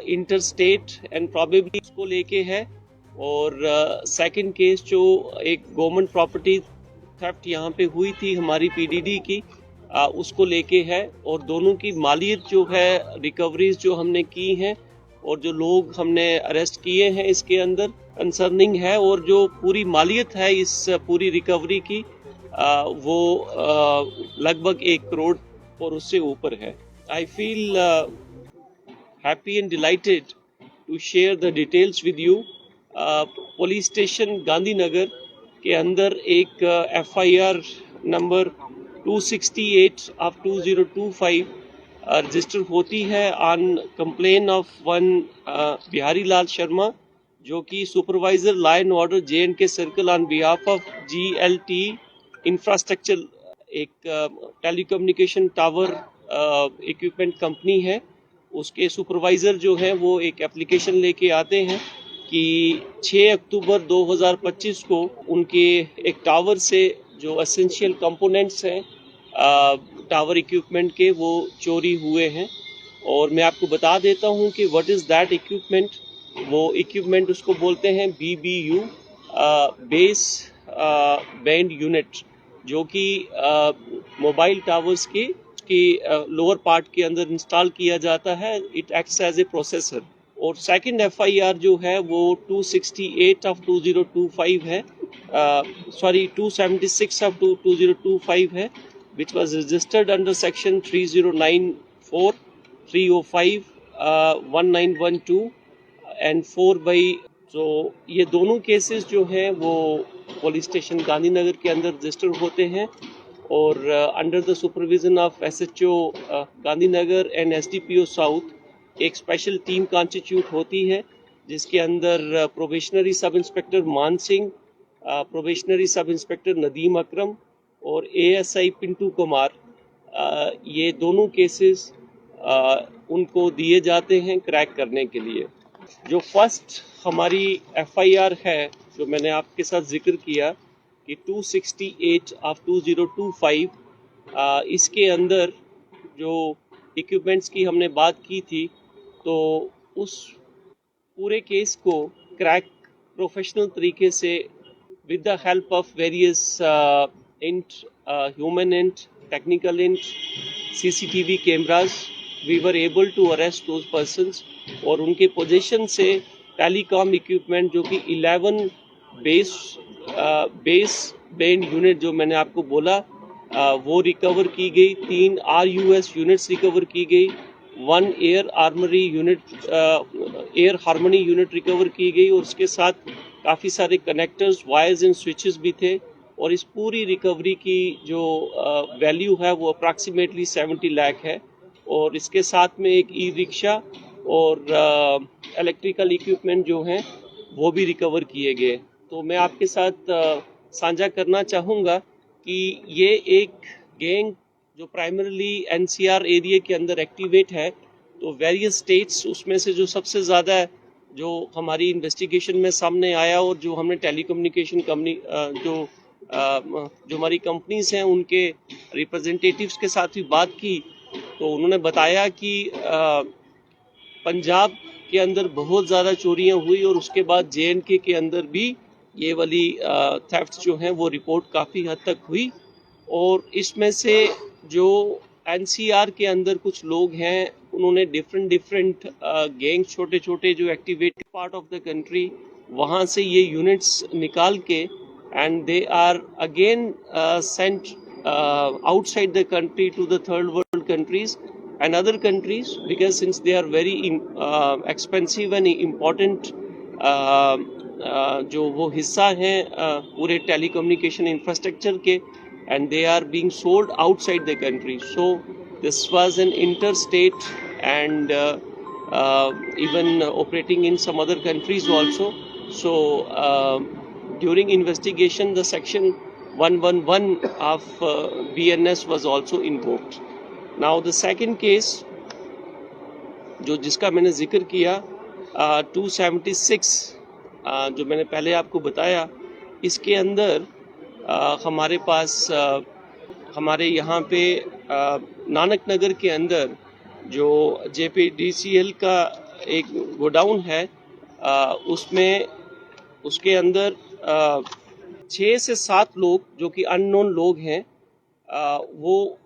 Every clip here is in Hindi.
इंटर स्टेट एंड प्रॉबेबली इसको लेके है। और सेकंड केस जो एक गवर्नमेंट प्रॉपर्टी थेफ्ट यहाँ पे हुई थी हमारी पीडीडी की, उसको लेके है। और दोनों की मालियत जो है, रिकवरीज जो हमने की हैं और जो लोग हमने अरेस्ट किए हैं इसके अंदर कंसर्निंग है, और जो पूरी मालियत है इस पूरी रिकवरी की वो लगभग 1 करोड़ और उससे ऊपर है। I feel happy and delighted to share the details with you. Police station Gandhinagar के अंदर एक एफआईआर नंबर 268 ऑफ 2025 रजिस्टर होती है on complaint of one Bihari Lal Sharma, जो कि supervisor law and order JNK circle on behalf of GLT infrastructure, एक टेलीकम्युनिकेशन टावर इक्विपमेंट कंपनी है। उसके सुपरवाइजर जो है वो एक एप्लीकेशन लेके आते हैं कि 6 अक्टूबर 2025 को उनके एक टावर से जो एसेंशियल कंपोनेंट्स हैं टावर इक्विपमेंट के, वो चोरी हुए हैं। और मैं आपको बता देता हूं कि व्हाट इज दैट इक्विपमेंट। वो इक्विपमेंट उसको बोलते हैं BBU, बेस बैंड यूनिट, जो कि मोबाइल टावर्स की लोअर पार्ट के अंदर इंस्टॉल किया जाता है। It acts as a processor. और सेकंड FIR जो है वो 268 ऑफ 2025 है, 276 ऑफ 2025 है, which was registered under section 3094, 305, 1912 and 4 by। तो ये दोनों केसेस जो हैं वो पुलिस स्टेशन गांधीनगर के अंदर रजिस्टर होते हैं। और under the supervision of SHO Gandhinagar and SDPO south एक स्पेशल टीम कॉन्स्टिट्यूट होती है, जिसके अंदर probationary sub inspector Maan Singh, probationary sub inspector Nadeem Akram और ASI पिंटू कुमार, ये दोनों केसेस उनको दिए जाते हैं क्रैक करने के लिए। जो फर्स्ट हमारी FIR है, जो मैंने आपके साथ जिक्र किया कि 268 ऑफ 2025, इसके अंदर जो इक्विपमेंट्स की हमने बात की थी, तो उस पूरे केस को क्रैक प्रोफेशनल तरीके से with the help of various human int, technical int, CCTV cameras, we were able to arrest those persons। और उनके पोजीशन से टेलीकॉम इक्विपमेंट जो कि 11 बेस बैंड यूनिट जो मैंने आपको बोला, वो रिकवर की गई। 3 RUS यूनिट्स रिकवर की गई। 1 एयर हार्मनी यूनिट रिकवर की गई। और उसके साथ काफ़ी सारे कनेक्टर्स, वायर्स एंड स्विचेस भी थे। और इस पूरी रिकवरी की जो वैल्यू है वो अप्रॉक्सीमेटली 70 लाख है। और इसके साथ में एक ई-रिक्शा और इलेक्ट्रिकल इक्विपमेंट जो हैं वो भी रिकवर किए गए। तो मैं आपके साथ साझा करना चाहूँगा कि ये एक गैंग जो प्राइमरीली NCR एरिया के अंदर एक्टिवेट है, तो वेरियस स्टेट्स उसमें से जो सबसे ज़्यादा जो हमारी इन्वेस्टिगेशन में सामने आया, और जो हमने टेलीकम्युनिकेशन कंपनी जो हमारी कंपनीज हैं उनके रिप्रेजेंटेटिव्स के साथ भी बात की, तो उन्होंने बताया कि पंजाब के अंदर बहुत ज़्यादा चोरियां हुई। और उसके बाद JNK के अंदर भी ये वाली थेफ्ट जो हैं वो रिपोर्ट काफ़ी हद तक हुई। और इसमें से जो NCR के अंदर कुछ लोग हैं, उन्होंने डिफरेंट गैंग छोटे छोटे जो activated part of the country, वहाँ से ये यूनिट्स निकाल के and they are again sent outside the country to the third world countries and other countries, because since they are very expensive and important जो वो हिस्सा हैं पूरे टेलीकम्युनिकेशन इंफ्रास्ट्रक्चर के, and they are being sold outside the country. So this was an interstate and even operating in some other countries also. So during investigation the section 111 of BNS was also invoked. Now the second case जो जिसका मैंने जिक्र किया 276 जो मैंने पहले आपको बताया, इसके अंदर हमारे पास हमारे यहाँ पे नानक नगर के अंदर जो JPDCL का एक गोडाउन है, उसमें उसके अंदर 6 से 7 लोग जो कि अननोन लोग हैं, वो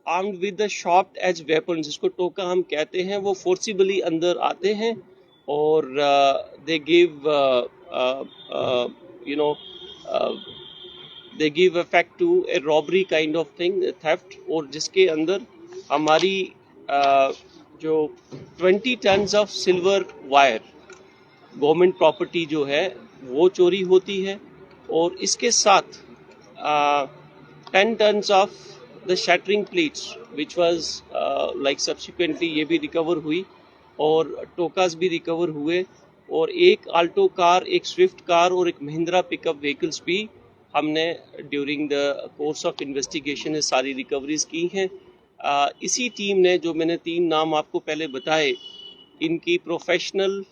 armed with the sharp edge weapon, जिसको टोका हम कहते हैं, वो फोर्सिबली अंदर आते हैं और they give you know they give effect to a robbery kind of thing, theft, और जिसके अंदर हमारी जो 20 tons of silver wire government property जो है वो चोरी होती है, और इसके साथ 10 tons of the shattering plates which was like subsequently ये भी रिकवर हुई, और टोकास भी रिकवर हुए, और एक आल्टो कार, एक स्विफ्ट कार और एक महिंद्रा पिकअप व्हीकल्स भी हमने during the course of investigation ये सारी रिकवरीज की हैं। इसी टीम ने, जो मैंने 3 नाम आपको पहले बताए, इनकी प्रोफेशनल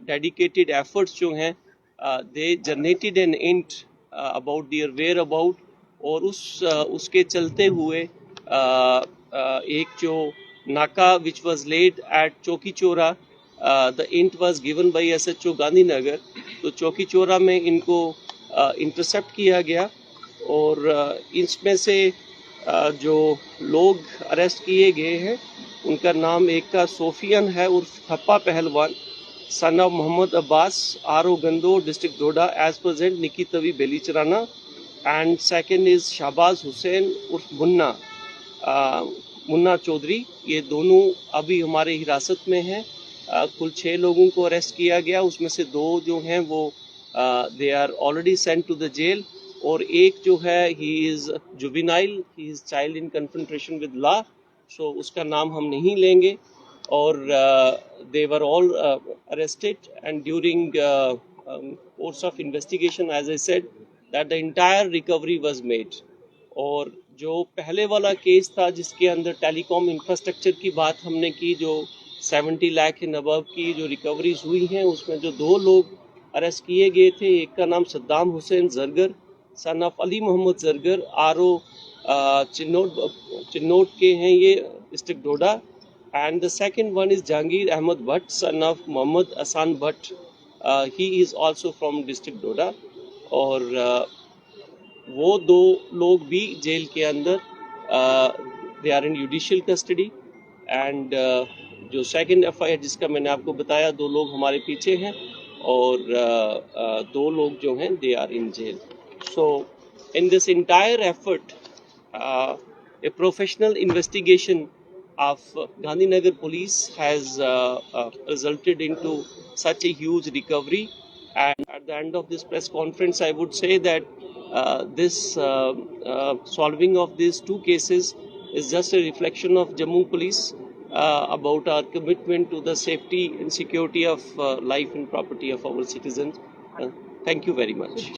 डेडिकेटेड एफर्ट्स जो हैं, they generated an hint about their whereabouts, और उसके चलते हुए एक जो नाका विच वाज लेड एट चौकी Chaura, the int was given by SHO Gandhinagar, तो चौकी चौरा में इनको इंटरसेप्ट किया गया, और इसमें से जो लोग अरेस्ट किए गए हैं उनका नाम, एक का सोफियन है उर्फ Thappa Pahalwan, son of Mohammad Abbas, RO Gando, district Doda, as present Nikki Tawi Belicharana, and second is Shahbaz Hussain उर्फ मुन्ना चौधरी। ये दोनों अभी हमारे हिरासत में हैं। कुल 6 लोगों को अरेस्ट किया गया, उसमें से 2 जो हैं वो they are already sent to the jail, और एक जो है he is juvenile, he is child in confrontation with law, so उसका नाम हम नहीं लेंगे, और they were all arrested, and during course of investigation as I said that the entire recovery was made. और जो पहले वाला केस था जिसके अंदर टेलीकॉम इंफ्रास्ट्रक्चर की बात हमने की, जो 70 लाख एंड अबव की जो रिकवरीज हुई हैं, उसमें जो 2 लोग अरेस्ट किए गए थे, एक का नाम Saddam Hussain Zargar, son of Ali Mohammad Zargar, RO Chinnote के हैं ये, district Doda, and the second one is Jahangir Ahmad Bhat, son of Mohammad Asan Bhat, he is also from district Doda, और वो 2 लोग भी जेल के अंदर, they are in judicial custody, and जो सेकंड FIR जिसका मैंने आपको बताया, 2 लोग हमारे पीछे हैं, और 2 लोग जो हैं they are in jail. So in this entire effort, a professional investigation of Gandhinagar police has resulted into such a huge recovery, and at the end of this press conference I would say that this solving of these 2 cases is just a reflection of Jammu police about our commitment to the safety and security of life and property of our citizens. Thank you very much.